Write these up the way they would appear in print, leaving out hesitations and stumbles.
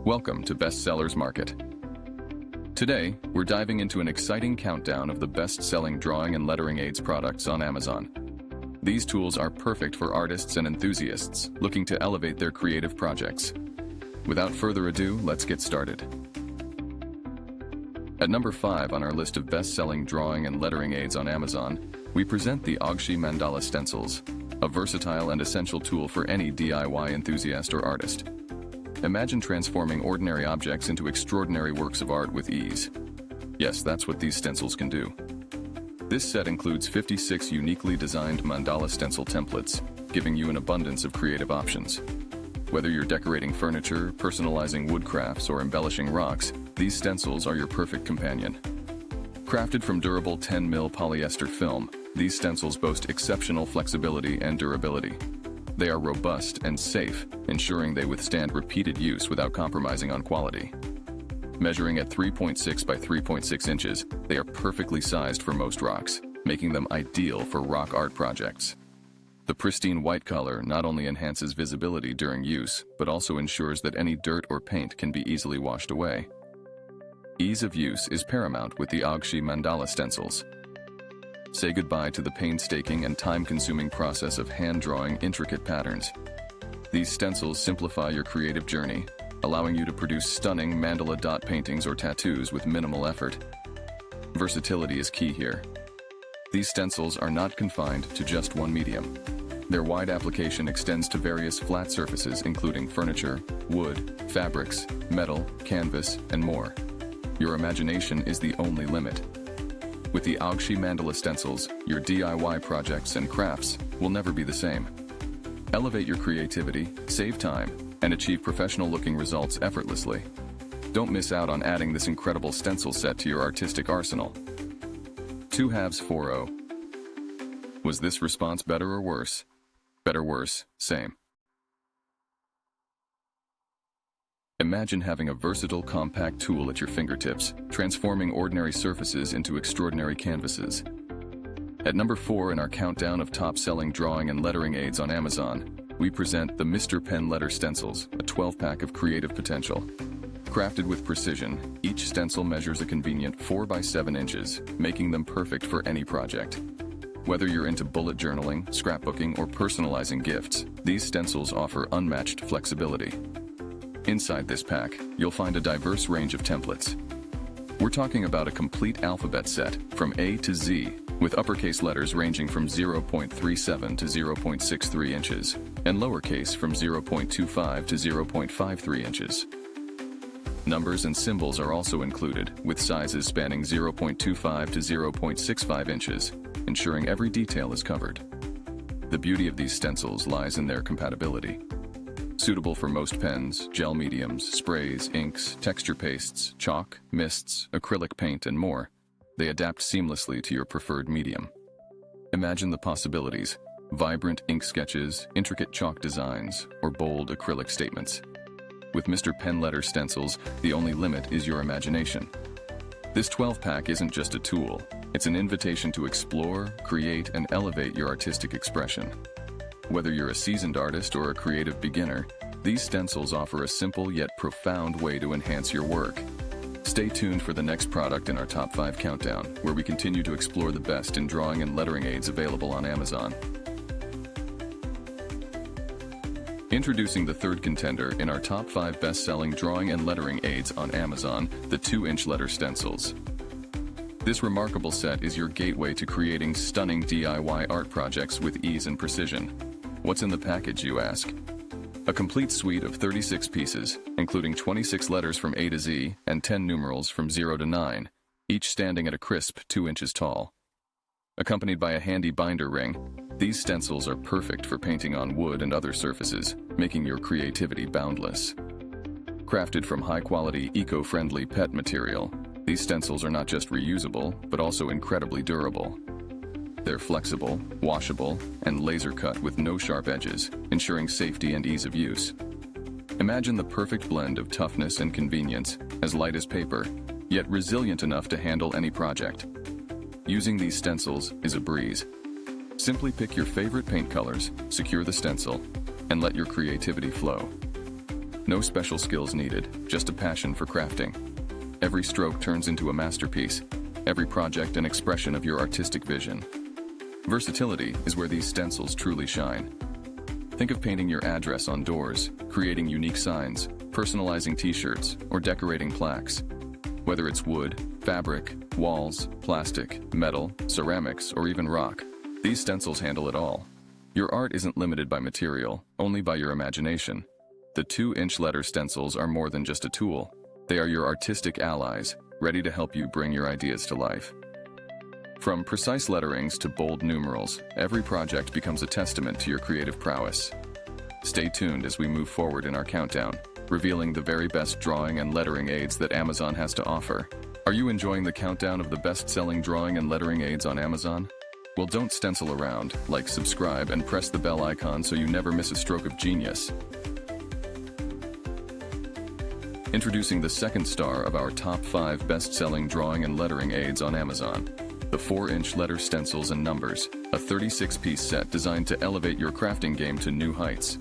Welcome to Bestsellers Market. Today, we're diving into an exciting countdown of the best-selling drawing and lettering aids products on Amazon. These tools are perfect for artists and enthusiasts looking to elevate their creative projects. Without further ado, let's get started. At number 5 on our list of best-selling drawing and lettering aids on Amazon, we present the Mandala Stencils, a versatile and essential tool for any DIY enthusiast or artist. Imagine transforming ordinary objects into extraordinary works of art with ease. Yes, that's what these stencils can do. This set includes 56 uniquely designed mandala stencil templates, giving you an abundance of creative options. Whether you're decorating furniture, personalizing wood crafts, or embellishing rocks, these stencils are your perfect companion. Crafted from durable 10mm polyester film, these stencils boast exceptional flexibility and durability. They are robust and safe, ensuring they withstand repeated use without compromising on quality. Measuring at 3.6 by 3.6 inches, they are perfectly sized for most rocks, making them ideal for rock art projects. The pristine white color not only enhances visibility during use, but also ensures that any dirt or paint can be easily washed away. Ease of use is paramount with the Mandala stencils. Say goodbye to the painstaking and time-consuming process of hand-drawing intricate patterns. These stencils simplify your creative journey, allowing you to produce stunning mandala dot paintings or tattoos with minimal effort. Versatility is key here. These stencils are not confined to just one medium. Their wide application extends to various flat surfaces including furniture, wood, fabrics, metal, canvas, and more. Your imagination is the only limit. With the Mandala stencils, your DIY projects and crafts will never be the same. Elevate your creativity, save time, and achieve professional-looking results effortlessly. Don't miss out on adding this incredible stencil set to your artistic arsenal. 2 halves 4-0. Was this response better or worse? Better, worse, same. Imagine having a versatile, compact tool at your fingertips, transforming ordinary surfaces into extraordinary canvases. At number 4 in our countdown of top-selling drawing and lettering aids on Amazon, we present the Mr. Pen Letter Stencils, a 12-pack of creative potential. Crafted with precision, each stencil measures a convenient 4 by 7 inches, making them perfect for any project. Whether you're into bullet journaling, scrapbooking, or personalizing gifts, these stencils offer unmatched flexibility. Inside this pack, you'll find a diverse range of templates. We're talking about a complete alphabet set from A to Z, with uppercase letters ranging from 0.37 to 0.63 inches, and lowercase from 0.25 to 0.53 inches. Numbers and symbols are also included, with sizes spanning 0.25 to 0.65 inches, ensuring every detail is covered. The beauty of these stencils lies in their compatibility. Suitable for most pens, gel mediums, sprays, inks, texture pastes, chalk, mists, acrylic paint, and more, they adapt seamlessly to your preferred medium. Imagine the possibilities: vibrant ink sketches, intricate chalk designs, or bold acrylic statements. With Mr. Pen Letter Stencils, the only limit is your imagination. This 12-pack isn't just a tool, it's an invitation to explore, create, and elevate your artistic expression. Whether you're a seasoned artist or a creative beginner, these stencils offer a simple yet profound way to enhance your work. Stay tuned for the next product in our Top 5 countdown, where we continue to explore the best in drawing and lettering aids available on Amazon. Introducing the third contender in our Top 5 best-selling drawing and lettering aids on Amazon, the 2-inch letter stencils. This remarkable set is your gateway to creating stunning DIY art projects with ease and precision. What's in the package, you ask? A complete suite of 36 pieces, including 26 letters from A to Z and 10 numerals from 0 to 9, each standing at a crisp 2 inches tall. Accompanied by a handy binder ring, these stencils are perfect for painting on wood and other surfaces, making your creativity boundless. Crafted from high-quality, eco-friendly PET material, these stencils are not just reusable, but also incredibly durable. They're flexible, washable, and laser-cut with no sharp edges, ensuring safety and ease of use. Imagine the perfect blend of toughness and convenience, as light as paper, yet resilient enough to handle any project. Using these stencils is a breeze. Simply pick your favorite paint colors, secure the stencil, and let your creativity flow. No special skills needed, just a passion for crafting. Every stroke turns into a masterpiece, every project an expression of your artistic vision. Versatility is where these stencils truly shine. Think of painting your address on doors, creating unique signs, personalizing t-shirts, or decorating plaques. Whether it's wood, fabric, walls, plastic, metal, ceramics, or even rock, these stencils handle it all. Your art isn't limited by material, only by your imagination. The 2-inch letter stencils are more than just a tool. They are your artistic allies, ready to help you bring your ideas to life. From precise letterings to bold numerals, every project becomes a testament to your creative prowess. Stay tuned as we move forward in our countdown, revealing the very best drawing and lettering aids that Amazon has to offer. Are you enjoying the countdown of the best-selling drawing and lettering aids on Amazon? Well, don't stencil around, like, subscribe, and press the bell icon so you never miss a stroke of genius. Introducing the second star of our top 5 best-selling drawing and lettering aids on Amazon. The 4-inch letter stencils and numbers, a 36-piece set designed to elevate your crafting game to new heights.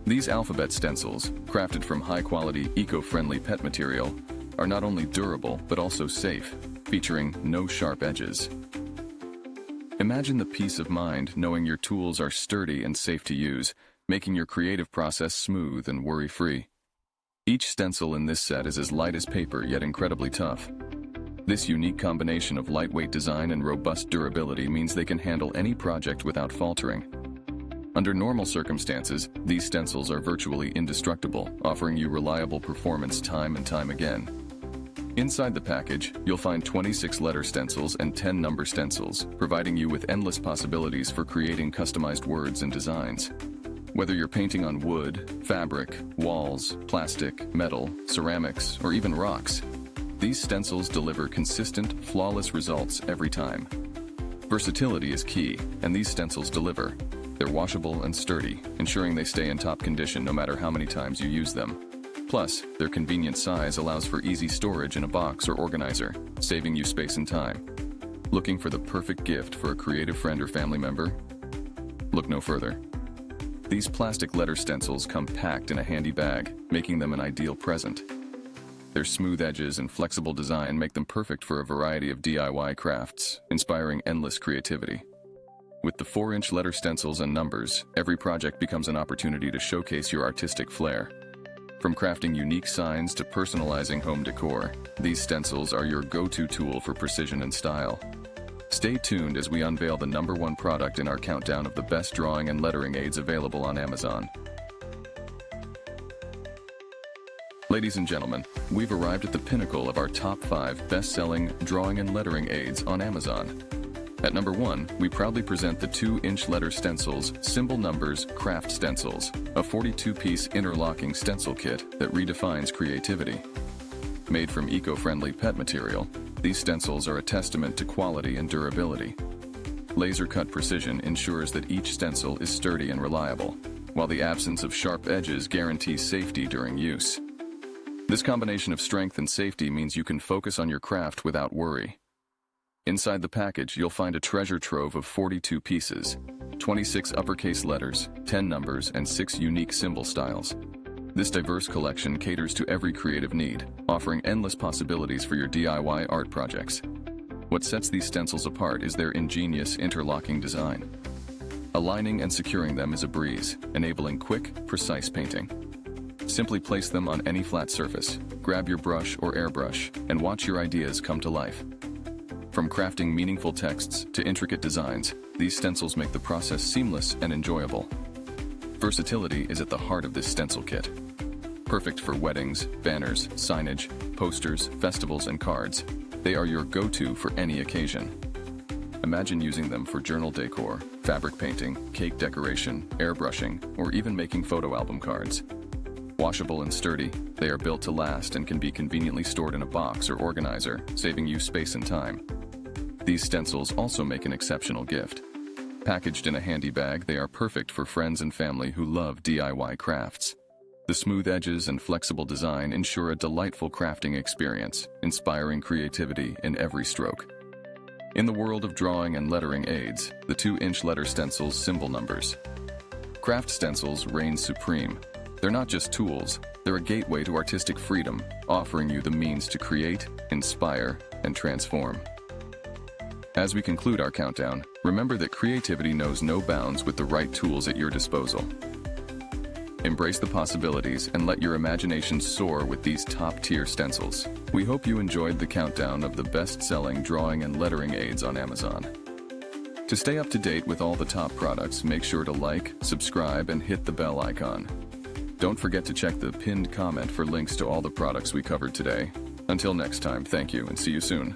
These alphabet stencils, crafted from high-quality, eco-friendly pet material, are not only durable but also safe, featuring no sharp edges. Imagine the peace of mind knowing your tools are sturdy and safe to use, making your creative process smooth and worry-free. Each stencil in this set is as light as paper yet incredibly tough. This unique combination of lightweight design and robust durability means they can handle any project without faltering. Under normal circumstances, these stencils are virtually indestructible, offering you reliable performance time and time again. Inside the package, you'll find 26 letter stencils and 10 number stencils, providing you with endless possibilities for creating customized words and designs. Whether you're painting on wood, fabric, walls, plastic, metal, ceramics, or even rocks, these stencils deliver consistent, flawless results every time. Versatility is key, and these stencils deliver. They're washable and sturdy, ensuring they stay in top condition no matter how many times you use them. Plus, their convenient size allows for easy storage in a box or organizer, saving you space and time. Looking for the perfect gift for a creative friend or family member? Look no further. These plastic letter stencils come packed in a handy bag, making them an ideal present. Their smooth edges and flexible design make them perfect for a variety of DIY crafts, inspiring endless creativity. With the 4-inch letter stencils and numbers, every project becomes an opportunity to showcase your artistic flair. From crafting unique signs to personalizing home decor, these stencils are your go-to tool for precision and style. Stay tuned as we unveil the #1 product in our countdown of the best drawing and lettering aids available on Amazon. Ladies and gentlemen, we've arrived at the pinnacle of our top 5 best-selling drawing and lettering aids on Amazon. At number 1, we proudly present the 2-inch letter stencils Symbol Numbers Craft Stencils, a 42-piece interlocking stencil kit that redefines creativity. Made from eco-friendly pet material, these stencils are a testament to quality and durability. Laser-cut precision ensures that each stencil is sturdy and reliable, while the absence of sharp edges guarantees safety during use. This combination of strength and safety means you can focus on your craft without worry. Inside the package, you'll find a treasure trove of 42 pieces, 26 uppercase letters, 10 numbers, and 6 unique symbol styles. This diverse collection caters to every creative need, offering endless possibilities for your DIY art projects. What sets these stencils apart is their ingenious interlocking design. Aligning and securing them is a breeze, enabling quick, precise painting. Simply place them on any flat surface, grab your brush or airbrush, and watch your ideas come to life. From crafting meaningful texts to intricate designs, these stencils make the process seamless and enjoyable. Versatility is at the heart of this stencil kit. Perfect for weddings, banners, signage, posters, festivals, and cards, they are your go-to for any occasion. Imagine using them for journal decor, fabric painting, cake decoration, airbrushing, or even making photo album cards. Washable and sturdy, they are built to last and can be conveniently stored in a box or organizer, saving you space and time. These stencils also make an exceptional gift. Packaged in a handy bag, they are perfect for friends and family who love DIY crafts. The smooth edges and flexible design ensure a delightful crafting experience, inspiring creativity in every stroke. In the world of drawing and lettering aids, the 2-inch letter stencils Symbol Numbers. Craft stencils reign supreme. They're not just tools, They're a gateway to artistic freedom, offering you the means to create, inspire, and transform. As we conclude our countdown, remember that creativity knows no bounds with the right tools at your disposal. Embrace the possibilities and let your imagination soar with these top-tier stencils. We hope you enjoyed the countdown of the best-selling drawing and lettering aids on Amazon. To stay up to date with all the top products, make sure to like, subscribe, and hit the bell icon. Don't forget to check the pinned comment for links to all the products we covered today. Until next time, thank you and see you soon.